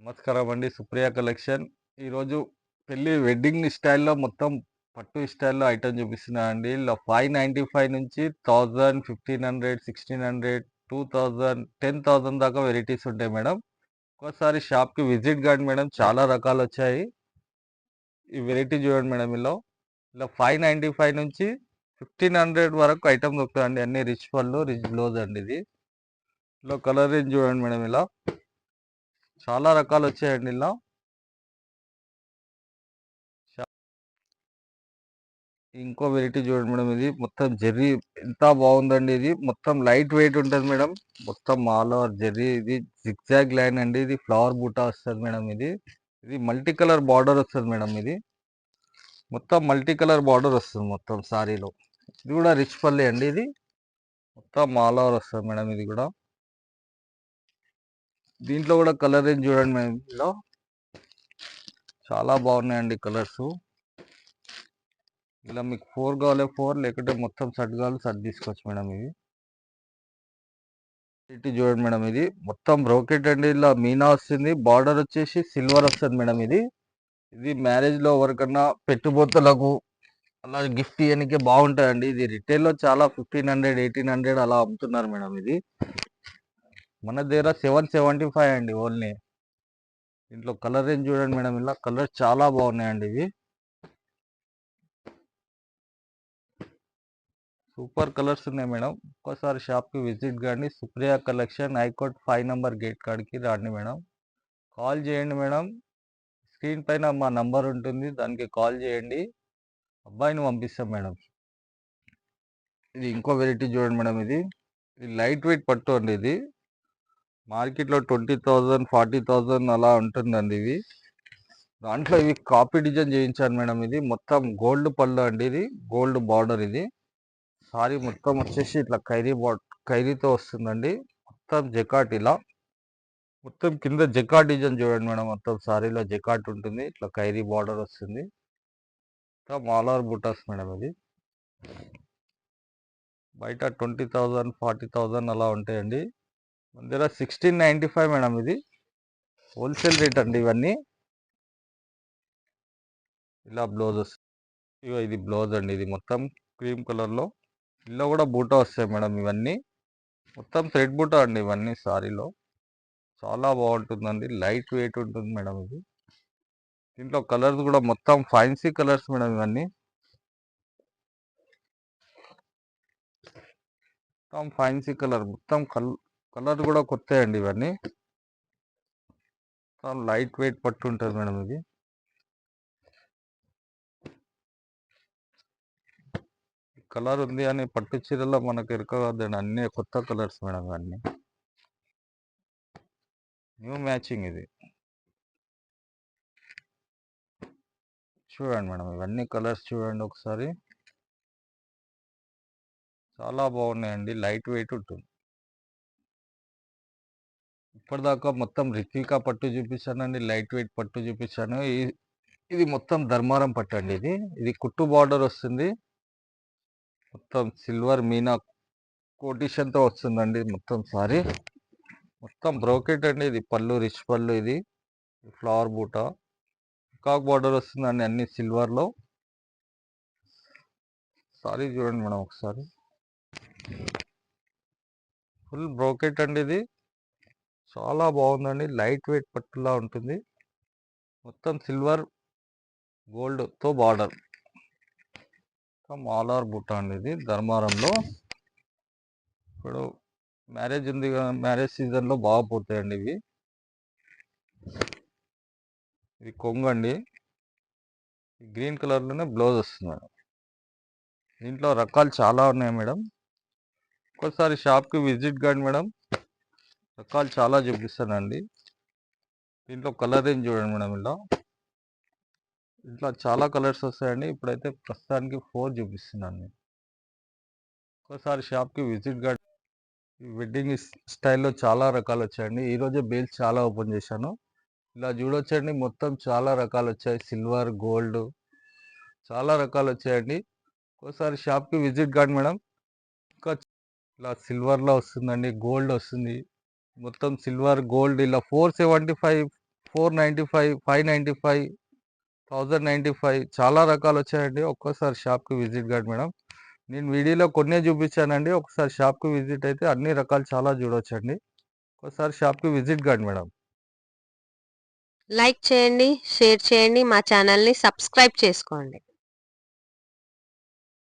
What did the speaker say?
నమస్కారం అండి. సుప్రియ కలెక్షన్. ఈరోజు పెళ్లి వెడ్డింగ్ స్టైల్‌లో మొత్తం పట్టు స్టైల్‌లో ఐటెమ్ చూపిస్తున్నా అండి. ఇలా 595 నుంచి 1000, 1500, 1600, 2000, 10,000 దాకా వెరైటీస్ ఉంటాయి మేడం. ఒక్కసారి షాప్‌కి విజిట్ కాండి మేడం. చాలా రకాలొచ్చాయి. ఈ వెరైటీ చూడండి మేడం ఇలా 595 నుంచి 1500 వరకు ఐటెమ్ దొరుకుతాయండి. అన్ని రిచ్ పళ్ళు, రిచ్ బ్లౌజ్ అండి ఇది. ఇలా కలర్ రేంజ్ చూడండి మేడం చాలా రకాలొచ్చాయండి ఇంకో వెరైటీ చూడండి మేడం. ఇది మొత్తం జెర్రీ ఎంత బాగుందండి. ఇది మొత్తం లైట్ వెయిట్ ఉంటుంది మేడం. మొత్తం ఆల్ ఓవర్ జెర్రీ. ఇది జిగ్జాగ్ లైన్ అండి. ఇది ఫ్లవర్ బూటా వస్తుంది మేడం. ఇది మల్టీ కలర్ బార్డర్ వస్తుంది మేడం. ఇది మొత్తం మల్టీ కలర్ బార్డర్ వస్తుంది మొత్తం సారీలో. ఇది కూడా రిచ్ పల్లి అండి. ఇది మొత్తం ఆల్ ఓవర్ వస్తుంది మేడం. ఇది కూడా దీంట్లో కూడా కలర్ రేంజ్ చూడండి మేడం. చాలా బాగున్నాయండి కలర్స్. ఇలా మీకు 4 కావాలి 4, లేకుంటే మొత్తం సెట్ కావాలి సెట్ తీసుకోవచ్చు మేడం. ఇటు చూడండి మేడం. ఇది మొత్తం బ్రోకెట్ అండి. ఇలా మీనా వస్తుంది. బార్డర్ వచ్చేసి సిల్వర్ వస్తుంది మేడం. ఇది మ్యారేజ్ లో ఎవరికన్నా పెట్టుబోతులకు అలా గిఫ్ట్ ఇవ్వడానికి బాగుంటుందండి. ఇది రిటైల్ లో చాలా 1500, 1800 అలా అమ్ముతున్నారు మేడం. ఇది మన దగ్గర 775 అండి ఓన్లీ. దీంట్లో కలర్ రేంజ్ చూడండి మేడం. ఇలా కలర్ చాలా బాగున్నాయండి. ఇవి సూపర్ కలర్స్ ఉన్నాయి మేడం. ఒక్కసారి షాప్కి విజిట్ కానీ. Supriya collection, high court 5 number gate కాడికి రండి మేడం. కాల్ చేయండి మేడం. స్క్రీన్ పైన మా నంబర్ ఉంటుంది. దానికి కాల్ చేయండి. అబ్బాయిని పంపిస్తాం మేడం. ఇది ఇంకో వెరైటీ చూడండి మేడం. ఇది లైట్ వెయిట్ పట్టు అండి. ఇది మార్కెట్లో 20,000, 40,000 అలా ఉంటుందండి. దాంట్లో ఇవి కాపీ డిజైన్ చేయించాను మేడం. ఇది మొత్తం గోల్డ్ పళ్ళు అండి. ఇది గోల్డ్ బార్డర్. ఇది సారీ మొత్తం వచ్చేసి ఇట్లా ఖైరీతో వస్తుందండి. మొత్తం జకాట్ ఇలా మొత్తం కింద జకాట్ డిజైన్ చూడండి మేడం. మొత్తం సారీలో జకాట్ ఉంటుంది. ఇట్లా ఖైరీ బార్డర్ వస్తుంది. మొత్తం ఆల్ ఓవర్ బుటాస్ మేడం. ఇది బయట 20,000, 40,000 అలా ఉంటాయండి. మన దగ్గర 1695 మేడం. ఇది హోల్సేల్ రేట్ అండి. ఇవన్నీ ఇలా బ్లౌజ్ వస్తుంది. ఇది బ్లౌజ్ అండి. ఇది మొత్తం క్రీమ్ కలర్లో. ఇలా కూడా బూటా వస్తాయి మేడం. ఇవన్నీ మొత్తం థ్రెడ్ బూటా అండి. ఇవన్నీ సారీలో చాలా బాగుంటుందండి. లైట్ వెయిట్ ఉంటుంది మేడం. దీంట్లో కలర్స్ కూడా మొత్తం ఫ్యాన్సీ కలర్స్ మేడం. ఇవన్నీ మొత్తం ఫ్యాన్సీ కలర్. మొత్తం కలర్ కూడా కొత్త అండి. ఇవన్నీ మొత్తం లైట్ వెయిట్ పట్టు ఉంటుంది మేడం. ఇది కలర్ ఉంది అని పట్టు చీరలో మనకు ఎరకదండి. అన్ని కొత్త కలర్స్ మేడం. ఇవన్నీ న్యూ మ్యాచింగ్. ఇది చూడండి మేడం. ఇవన్నీ కలర్స్ చూడండి ఒకసారి. చాలా బాగున్నాయండి. లైట్ వెయిట్ ఉంటుంది. ఇప్పటిదాకా మొత్తం రిత్వికా పట్టు చూపించానండి. లైట్ వెయిట్ పట్టు చూపించాను. ఇది మొత్తం ధర్మారం పట్టు అండి. ఇది కుట్టు బార్డర్ వస్తుంది. మొత్తం సిల్వర్ మీనా కోటిషన్తో వస్తుందండి. మొత్తం సారీ మొత్తం బ్రోకెట్ అండి. ఇది పళ్ళు రిచ్ పళ్ళు. ఇది ఫ్లవర్ బూటా కాక్ బార్డర్ వస్తుందండి. అన్ని సిల్వర్లో. సారీ చూడండి మేడం ఒకసారి. ఫుల్ బ్రోకెట్ అండి. ఇది చాలా బాగుందండి. లైట్ వెయిట్ పట్టులా ఉంటుంది. మొత్తం సిల్వర్ గోల్డ్తో బార్డర్. ఆల్ ఓవర్ బూటా అండి. ఇది ధర్మారంలో. ఇప్పుడు మ్యారేజ్ ఉంది కదా, మ్యారేజ్ సీజన్లో బాగా పోతాయండి ఇవి. ఇది కొంగు అండి. గ్రీన్ కలర్లోనే బ్లౌజ్ వస్తుంది మేడం. దీంట్లో రకాలు చాలా ఉన్నాయి మేడం. ఒక్కసారి షాప్కి విజిట్ కాండి మేడం. రకాలు చాలా చూపిస్తానండి. దీంట్లో కలర్ రేంజ్ చూడండి మేడం. ఇట్లా చాలా కలర్స్ వస్తాయండి. ఇప్పుడైతే ప్రస్తుతానికి 4 చూపిస్తున్నాను. ఒక్కసారి షాప్కి విజిట్ కాండి. వెడ్డింగ్ స్టైల్లో చాలా రకాలు వచ్చాయండి. ఈరోజే బేల్స్ చాలా ఓపెన్ చేశాను. ఇలా చూడొచ్చండి. మొత్తం చాలా రకాలు వచ్చాయి. సిల్వర్, గోల్డ్ చాలా రకాలు వచ్చాయండి. ఒకసారి షాప్కి విజిట్ కాండి మేడం. ఇంకా ఇలా సిల్వర్లో వస్తుందండి. గోల్డ్ వస్తుంది. మొత్తం సిల్వర్ గోల్డ్ ఇలా 475, 495, 595, 1095 చాలా రకాలు వచ్చాయండి. ఒక్కసారి షాప్‌కి విజిట్ కండి మేడం. నేను వీడియోలో కొన్నే చూపించానండి. ఒకసారి షాప్‌కి విజిట్ అయితే అన్ని రకాలు చాలా చూడొచ్చండి. ఒకసారి షాప్‌కి విజిట్ కండి మేడం. లైక్ చేయండి, షేర్ చేయండి, మా ఛానల్‌ని సబ్స్క్రైబ్ చేసుకోండి.